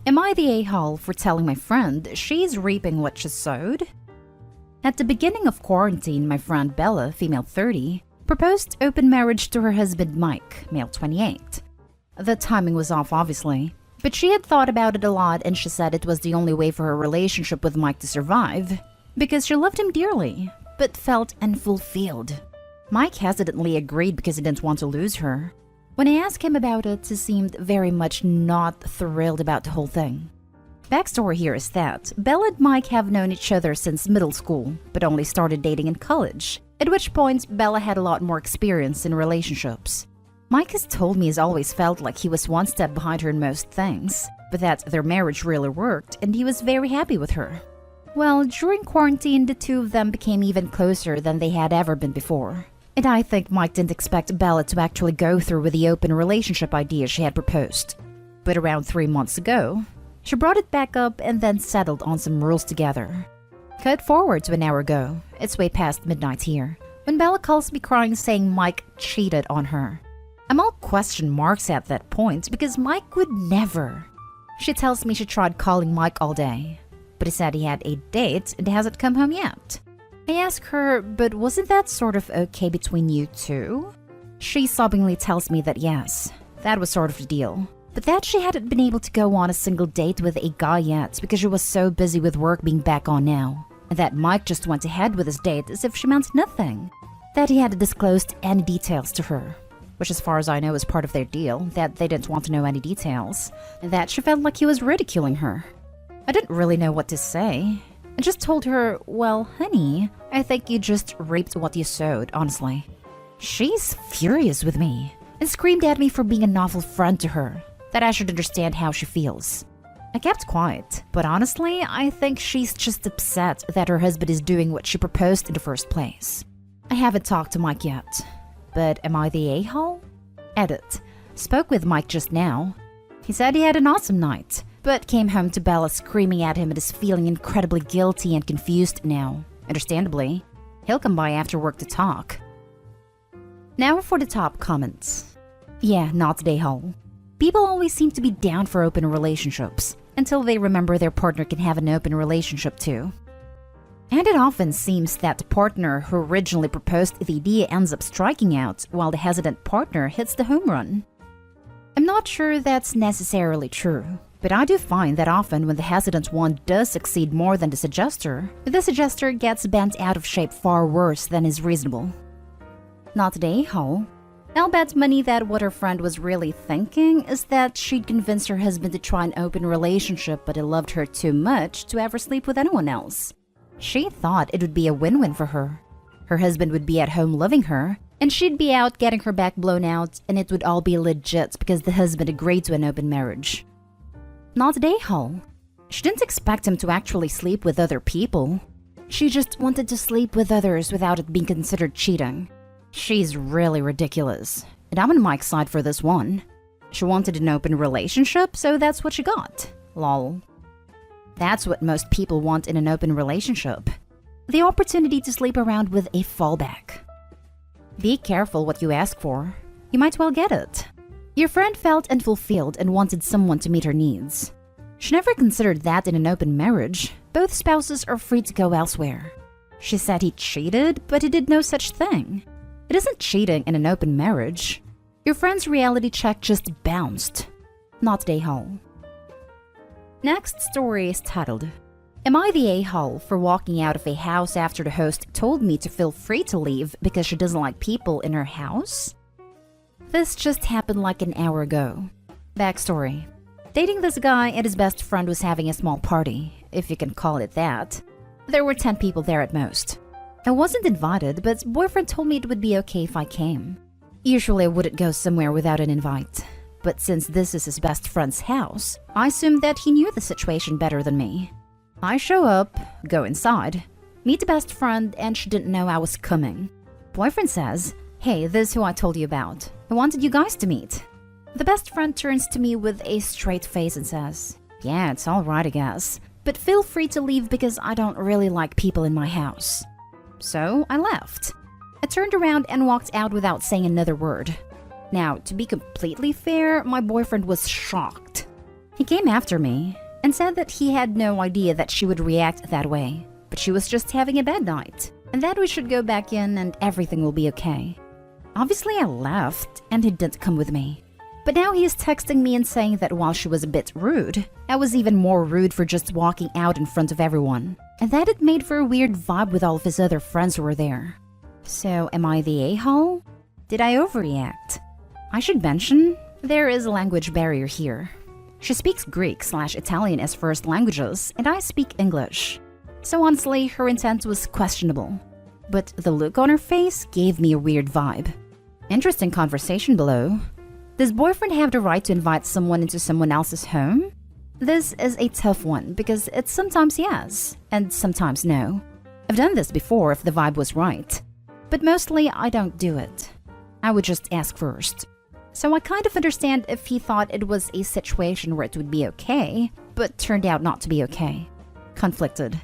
Am I the a-hole for telling my friend she's reaping what she's sowed? At the beginning of quarantine, my friend Bella, female 30, proposed open marriage to her husband Mike, male 28. The timing was off, obviously, but she had thought about it a lot and she said it was the only way for her relationship with Mike to survive, because she loved him dearly, but felt unfulfilled. Mike hesitantly agreed because he didn't want to lose her. When I asked him about it, he seemed very much not thrilled about the whole thing. Backstory here is that Bella and Mike have known each other since middle school, but only started dating in college, at which point Bella had a lot more experience in relationships. Mike has told me he's always felt like he was one step behind her in most things, but that their marriage really worked and he was very happy with her. Well, during quarantine, the two of them became even closer than they had ever been before. And I think Mike didn't expect Bella to actually go through with the open relationship idea she had proposed. But around 3 months ago, she brought it back up and then settled on some rules together. Cut forward to an hour ago, it's way past midnight here, when Bella calls me crying saying Mike cheated on her. I'm all question marks at that point because Mike would never. She tells me she tried calling Mike all day, but he said he had a date and hasn't come home yet. I ask her, but wasn't that sort of okay between you two? She sobbingly tells me that yes, that was sort of the deal, but that she hadn't been able to go on a single date with a guy yet because she was so busy with work being back on now, and that Mike just went ahead with his date as if she meant nothing. That he hadn't disclosed any details to her, which as far as I know is part of their deal, that they didn't want to know any details, and that she felt like he was ridiculing her. I didn't really know what to say. I just told her, well, honey, I think you just reaped what you sowed, honestly. She's furious with me and screamed at me for being an awful friend to her, that I should understand how she feels. I kept quiet, but honestly, I think she's just upset that her husband is doing what she proposed in the first place. I haven't talked to Mike yet, but am I the a-hole? Edit. Spoke with Mike just now. He said he had an awesome night, but came home to Bella screaming at him and is feeling incredibly guilty and confused now. Understandably, he'll come by after work to talk. Now for the top comments. Yeah, not the a-hole. People always seem to be down for open relationships until they remember their partner can have an open relationship too. And it often seems that the partner who originally proposed the idea ends up striking out while the hesitant partner hits the home run. I'm not sure that's necessarily true, but I do find that often when the hesitant one does succeed more than the suggester gets bent out of shape far worse than is reasonable. Not the a-hole. I'll bet money that what her friend was really thinking is that she'd convince her husband to try an open relationship, but he loved her too much to ever sleep with anyone else. She thought it would be a win-win for her. Her husband would be at home loving her, and she'd be out getting her back blown out, and it would all be legit because the husband agreed to an open marriage. Not the a-hole. She didn't expect him to actually sleep with other people. She just wanted to sleep with others without it being considered cheating. She's really ridiculous, and I'm on Mike's side for this one. She wanted an open relationship, so that's what she got. Lol. That's what most people want in an open relationship. The opportunity to sleep around with a fallback. Be careful what you ask for. You might well get it. Your friend felt unfulfilled and wanted someone to meet her needs. She never considered that in an open marriage. Both spouses are free to go elsewhere. She said he cheated, but he did no such thing. It isn't cheating in an open marriage. Your friend's reality check just bounced. Not the a-hole. Next story is titled, Am I the a-hole for walking out of a house after the host told me to feel free to leave because she doesn't like people in her house? This just happened like an hour ago. Backstory. Dating this guy and his best friend was having a small party, if you can call it that. There were 10 people there at most. I wasn't invited, but boyfriend told me it would be okay if I came. Usually I wouldn't go somewhere without an invite, but since this is his best friend's house, I assumed that he knew the situation better than me. I show up, go inside, meet the best friend, and she didn't know I was coming. Boyfriend says, "Hey, this is who I told you about. I wanted you guys to meet." The best friend turns to me with a straight face and says, "Yeah, it's alright I guess, but feel free to leave because I don't really like people in my house." So I left. I turned around and walked out without saying another word. Now, to be completely fair, my boyfriend was shocked. He came after me and said that he had no idea that she would react that way, but she was just having a bad night, and that we should go back in and everything will be okay. Obviously, I left, and he didn't come with me. But now he is texting me and saying that while she was a bit rude, I was even more rude for just walking out in front of everyone, and that it made for a weird vibe with all of his other friends who were there. So, am I the a-hole? Did I overreact? I should mention, there is a language barrier here. She speaks Greek/Italian as first languages, and I speak English. So honestly, her intent was questionable. But the look on her face gave me a weird vibe. Interesting conversation below. Does boyfriend have the right to invite someone into someone else's home? This is a tough one because it's sometimes yes, and sometimes no. I've done this before if the vibe was right. But mostly I don't do it. I would just ask first. So I kind of understand if he thought it was a situation where it would be okay, but turned out not to be okay. Conflicted.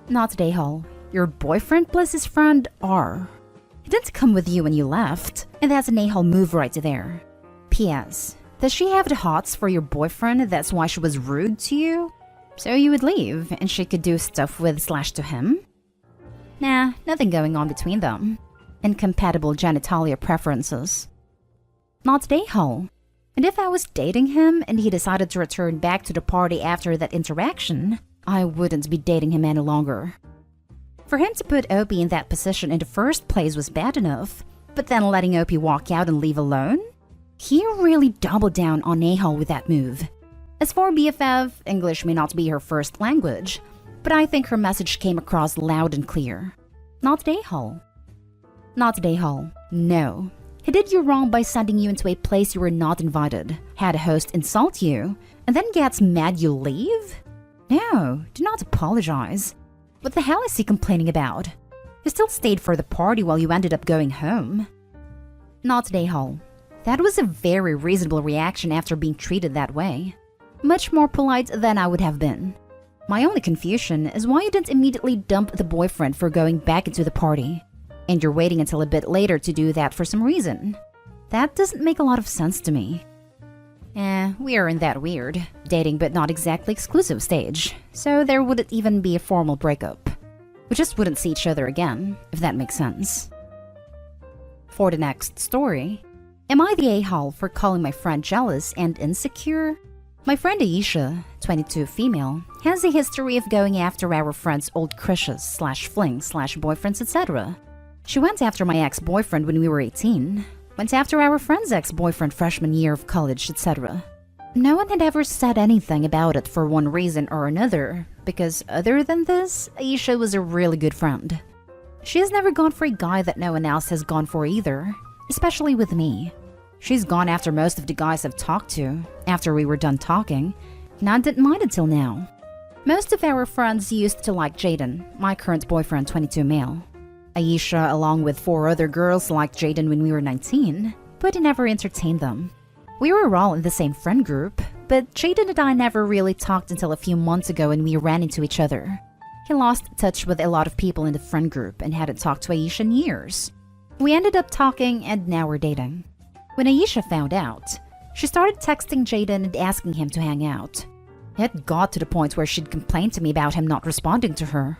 Not today, Hall. Your boyfriend plus his friend are. He didn't come with you when you left, and that's an a-hole move right there. P.S. Does she have the hots for your boyfriend, that's why she was rude to you? So you would leave, and she could do stuff with/to him? Nah, nothing going on between them. Incompatible genitalia preferences. Not today, Hall. And if I was dating him and he decided to return back to the party after that interaction, I wouldn't be dating him any longer. For him to put Opie in that position in the first place was bad enough, but then letting Opie walk out and leave alone? He really doubled down on a-hole with that move. As for BFF, English may not be her first language, but I think her message came across loud and clear. Not a-hole. Not a-hole. No. He did you wrong by sending you into a place you were not invited, had a host insult you, and then gets mad you leave? No, do not apologize. What the hell is he complaining about? He still stayed for the party while you ended up going home. Not a-hole. That was a very reasonable reaction after being treated that way. Much more polite than I would have been. My only confusion is why you didn't immediately dump the boyfriend for going back into the party. And you're waiting until a bit later to do that for some reason. That doesn't make a lot of sense to me. We are in that weird, dating but not exactly exclusive stage, so there wouldn't even be a formal breakup. We just wouldn't see each other again, if that makes sense. For the next story, am I the a-hole for calling my friend jealous and insecure? My friend Aisha, 22 female, has a history of going after our friend's old crushes/flings/boyfriends, etc. She went after my ex-boyfriend when we were 18, went after our friend's ex-boyfriend freshman year of college, etc. No one had ever said anything about it for one reason or another, because other than this, Aisha was a really good friend. She has never gone for a guy that no one else has gone for either, especially with me. She's gone after most of the guys I've talked to, after we were done talking, and I didn't mind until now. Most of our friends used to like Jaden, my current boyfriend, 22 male. Aisha, along with 4 other girls, liked Jaden when we were 19, but he never entertained them. We were all in the same friend group, but Jaden and I never really talked until a few months ago when we ran into each other. He lost touch with a lot of people in the friend group and hadn't talked to Aisha in years. We ended up talking and now we're dating. When Aisha found out, she started texting Jaden and asking him to hang out. It got to the point where she'd complain to me about him not responding to her.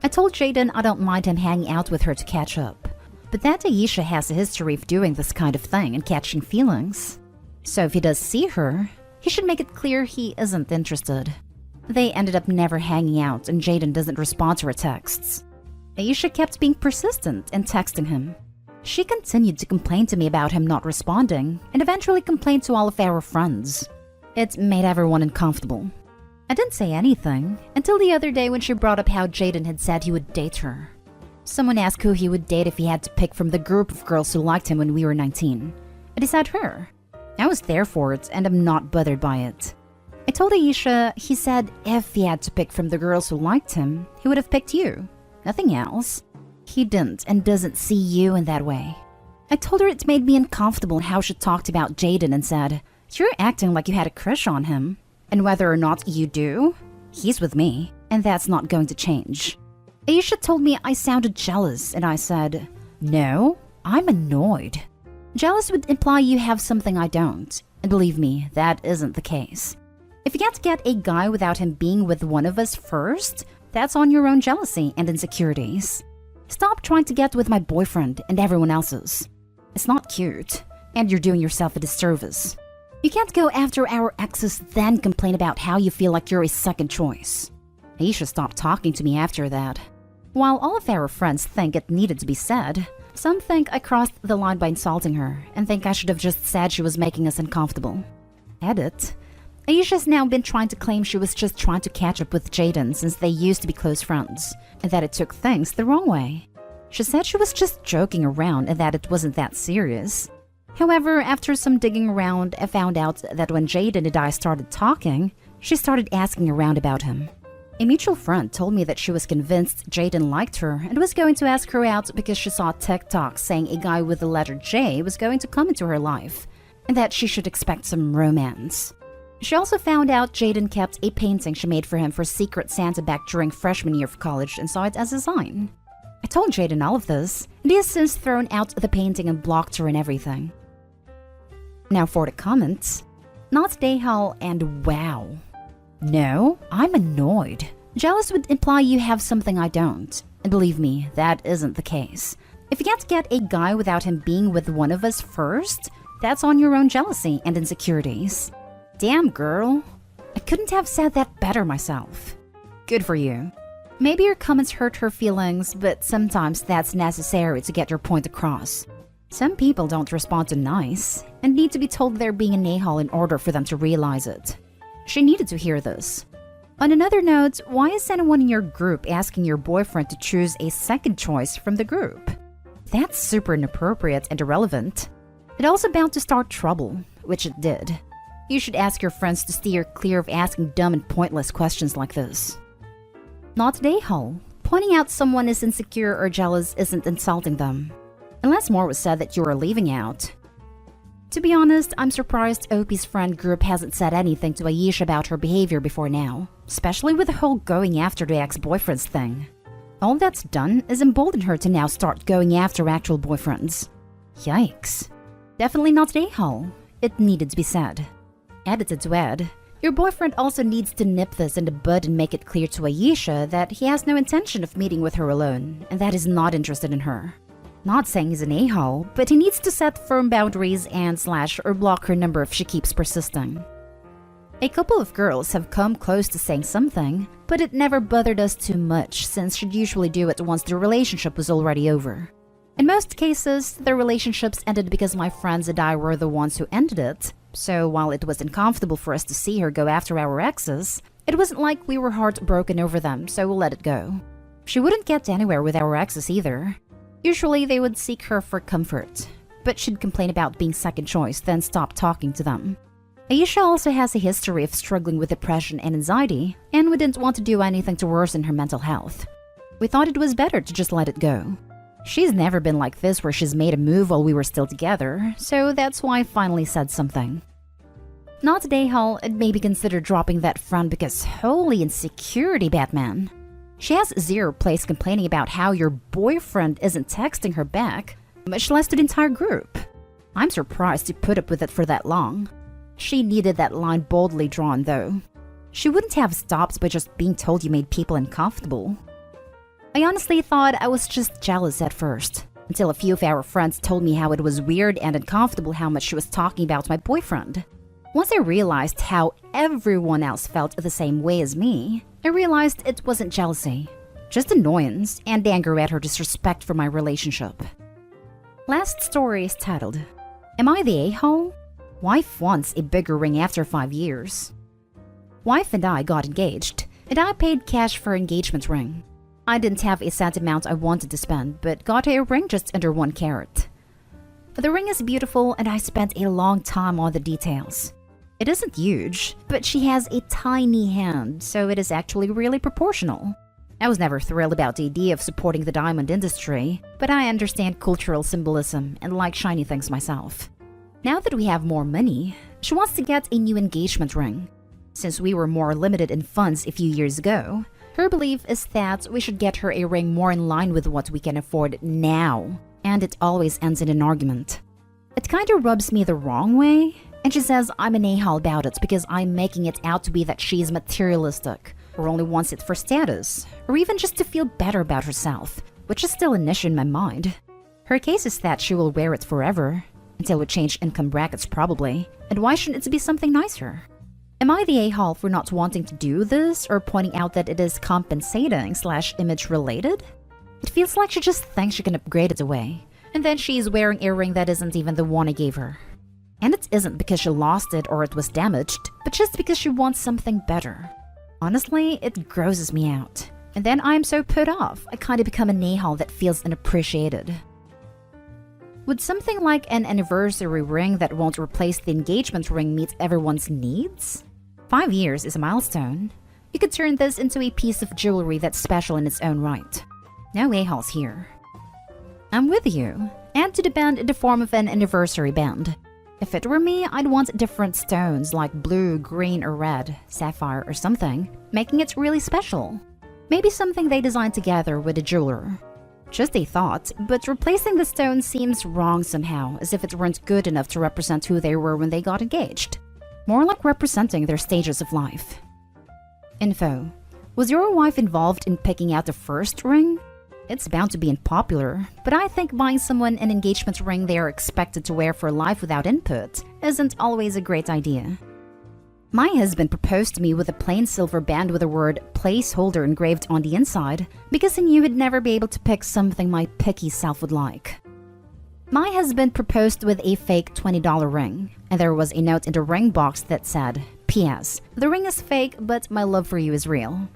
I told Jaden I don't mind him hanging out with her to catch up, but that Aisha has a history of doing this kind of thing and catching feelings. So if he does see her, he should make it clear he isn't interested. They ended up never hanging out and Jaden doesn't respond to her texts. Aisha kept being persistent and texting him. She continued to complain to me about him not responding and eventually complained to all of our friends. It made everyone uncomfortable. I didn't say anything until the other day when she brought up how Jaden had said he would date her. Someone asked who he would date if he had to pick from the group of girls who liked him when we were 19. I decided her. I was there for it and I'm not bothered by it. I told Aisha he said if he had to pick from the girls who liked him, he would have picked you. Nothing else. He didn't and doesn't see you in that way. I told her it made me uncomfortable how she talked about Jaden and said, "You're acting like you had a crush on him. And whether or not you do, he's with me, and that's not going to change." Aisha told me I sounded jealous, and I said, "No, I'm annoyed." Jealous would imply you have something I don't, and believe me, that isn't the case. If you can't get a guy without him being with one of us first, that's on your own jealousy and insecurities. Stop trying to get with my boyfriend and everyone else's. It's not cute, and you're doing yourself a disservice. You can't go after our exes then complain about how you feel like you're a second choice. Aisha stopped talking to me after that. While all of our friends think it needed to be said, some think I crossed the line by insulting her and think I should have just said she was making us uncomfortable. Edit. Aisha's now been trying to claim she was just trying to catch up with Jaden since they used to be close friends, and that it took things the wrong way. She said she was just joking around and that it wasn't that serious. However, after some digging around, I found out that when Jaden and I started talking, she started asking around about him. A mutual friend told me that she was convinced Jaden liked her and was going to ask her out because she saw TikTok saying a guy with the letter J was going to come into her life, and that she should expect some romance. She also found out Jaden kept a painting she made for him for Secret Santa back during freshman year of college and saw it as a sign. I told Jaden all of this, and he has since thrown out the painting and blocked her and everything. Now for the comments. Not Dayhal and wow. No, I'm annoyed. Jealous would imply you have something I don't, and believe me, that isn't the case. If you can't get a guy without him being with one of us first, that's on your own jealousy and insecurities. Damn, girl. I couldn't have said that better myself. Good for you. Maybe your comments hurt her feelings, but sometimes that's necessary to get your point across. Some people don't respond to nice, and need to be told they're being an a-hole in order for them to realize it. She needed to hear this. On another note, why is anyone in your group asking your boyfriend to choose a second choice from the group? That's super inappropriate and irrelevant. It also bound to start trouble, which it did. You should ask your friends to steer clear of asking dumb and pointless questions like this. Not Dayhole. Pointing out someone is insecure or jealous isn't insulting them. Unless more was said that you were leaving out. To be honest, I'm surprised OP's friend group hasn't said anything to Aisha about her behavior before now, especially with the whole going after the ex-boyfriends thing. All that's done is embolden her to now start going after actual boyfriends. Yikes. Definitely not Dayhole. It needed to be said. Edited to Ed. Your boyfriend also needs to nip this in the bud and make it clear to Aisha that he has no intention of meeting with her alone, and that he's not interested in her. Not saying he's an a-hole, but he needs to set firm boundaries and / or block her number if she keeps persisting. A couple of girls have come close to saying something, but it never bothered us too much since she'd usually do it once the relationship was already over. In most cases, the relationships ended because my friends and I were the ones who ended it, so while it was uncomfortable for us to see her go after our exes, it wasn't like we were heartbroken over them, so we'll let it go. She wouldn't get anywhere with our exes either. Usually they would seek her for comfort, but she'd complain about being second choice, then stop talking to them. Aisha also has a history of struggling with depression and anxiety, and we didn't want to do anything to worsen her mental health. We thought it was better to just let it go. She's never been like this where she's made a move while we were still together, so that's why I finally said something. Not today, Hal, and maybe consider dropping that friend because holy insecurity, Batman. She has zero place complaining about how your boyfriend isn't texting her back, much less to the entire group. I'm surprised you put up with it for that long. She needed that line boldly drawn, though. She wouldn't have stopped by just being told you made people uncomfortable. I honestly thought I was just jealous at first, until a few of our friends told me how it was weird and uncomfortable how much she was talking about my boyfriend. Once I realized how everyone else felt the same way as me, I realized it wasn't jealousy, just annoyance and anger at her disrespect for my relationship. Last story is titled, Am I the A-hole? Wife wants a bigger ring after 5 years. Wife and I got engaged, and I paid cash for engagement ring. I didn't have a set amount I wanted to spend, but got a ring just under 1 carat. The ring is beautiful and I spent a long time on the details. It isn't huge, but she has a tiny hand, so it is actually really proportional. I was never thrilled about the idea of supporting the diamond industry, but I understand cultural symbolism and like shiny things myself. Now that we have more money, she wants to get a new engagement ring. Since we were more limited in funds a few years ago, her belief is that we should get her a ring more in line with what we can afford now, and it always ends in an argument. It kinda rubs me the wrong way, and she says I'm an a-hole about it because I'm making it out to be that she's materialistic, or only wants it for status, or even just to feel better about herself, which is still an issue in my mind. Her case is that she will wear it forever, until we change income brackets probably, and why shouldn't it be something nicer? Am I the a-hole for not wanting to do this, or pointing out that it is compensating/image related? It feels like she just thinks she can upgrade it away, and then she's wearing a ring that isn't even the one I gave her. And it isn't because she lost it or it was damaged, but just because she wants something better. Honestly, it grosses me out. And then I'm so put off, I kinda become a a-hole that feels unappreciated. Would something like an anniversary ring that won't replace the engagement ring meet everyone's needs? 5 years is a milestone. You could turn this into a piece of jewelry that's special in its own right. No a-holes here. I'm with you. Add to the band in the form of an anniversary band. If it were me, I'd want different stones like blue, green, or red, sapphire, or something, making it really special. Maybe something they designed together with a jeweler. Just a thought, but replacing the stone seems wrong somehow, as if it weren't good enough to represent who they were when they got engaged. More like representing their stages of life. Info. Was your wife involved in picking out the first ring? It's bound to be unpopular, but I think buying someone an engagement ring they are expected to wear for life without input isn't always a great idea. My husband proposed to me with a plain silver band with the word placeholder engraved on the inside because he knew he'd never be able to pick something my picky self would like. My husband proposed with a fake $20 ring, and there was a note in the ring box that said, "P.S. The ring is fake, but my love for you is real."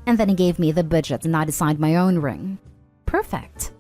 And then he gave me the budget and I designed my own ring. Perfect.